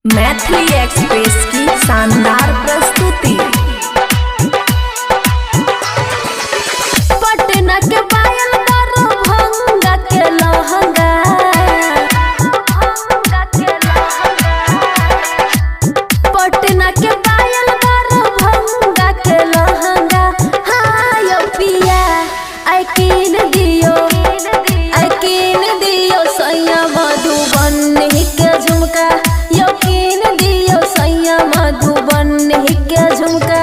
Maithili express की शानदार प्रस्तुति। पटना के पायल दरभंगा के लहंगा, पटना के पायल दरभंगा के लहंगा। हाँ यो पिया आई कीन दियो सैया मधुबनी के झुमका, यो कीन दियो सैया मधुबनी के झुमका।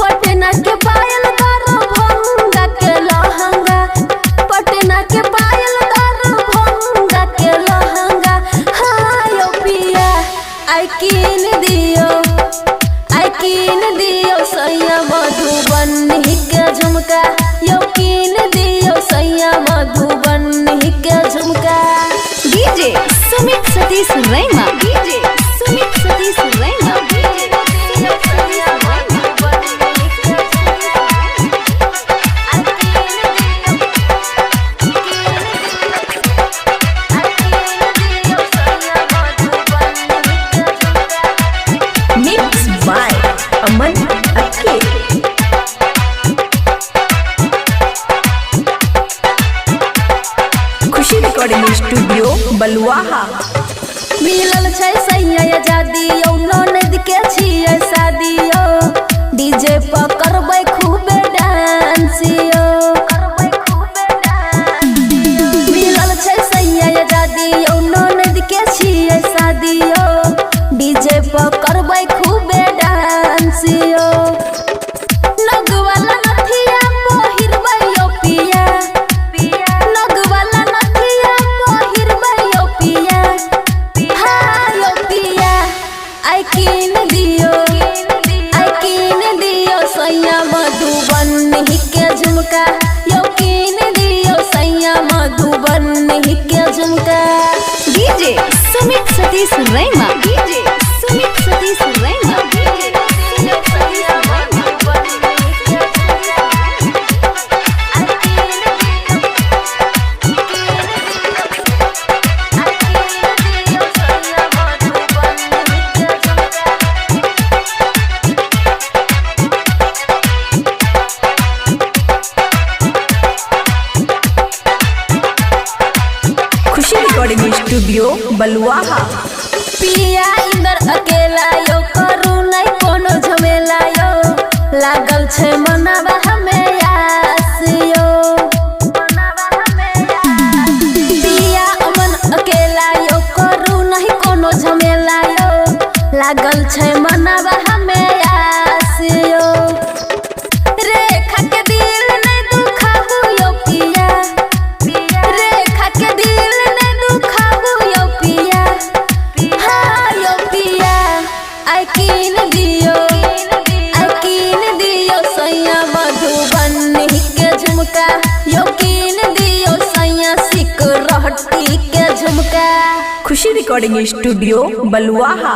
पटना के पायल दरभंगा के लहंगा, पटना के पायल दरभंगा के लहंगा। हाँ यो पिया आई कीन दियो सैया मधुबनी के झुमका, यो कीन दियो सैया मधुबनी के झुमका। DJ Sumit Satish Raima, DJ Sumit Satish Raima. Mix by Aman Akhe. Khushi recording studio Baluaha. मिलल छै सैया आजादी यौ ननद के छियै शादी यो, डीजे पर करबै खूबे डांस यो। मिलल छै सैया आजादी यौ ननद के छियै शादी यो, डीजे पर करबै खूबे डांस यो। नगवाला नथिया पहिरबै यो पिया, नगवाला नथिया पहिरबै यो पिया। हाँ यो पिया आई कीन दियो सैया मधुबनी के झुमका, यो कीन दियो सैया मधुबनी के झुमका। DJ Sumit Satish Raima, DJ Sumit Satish रैमा। खुशी रिकॉर्डिंग स्टूडियो बलुआहा। पिया इंदर अकेला यो करू नहीं कोनो झमेला यो, लागल छै मनावा हमें आस यो। पिया अमन अकेला यो करू नहीं कोनो झमेला यो, लागल छै मनावा हमें आस यो। रेखा के दिल नहीं दुखाबू यो पिया, रेखा के दिल नहीं दुखाबू यो पिया। हाँ यो पिया आई कीन दियो सैया मधुबनी के झुमका, यो कीन दियो सैया सिकरहटी के झुमका। खुशी रिकॉर्डिंग स्टूडियो बलुआहा।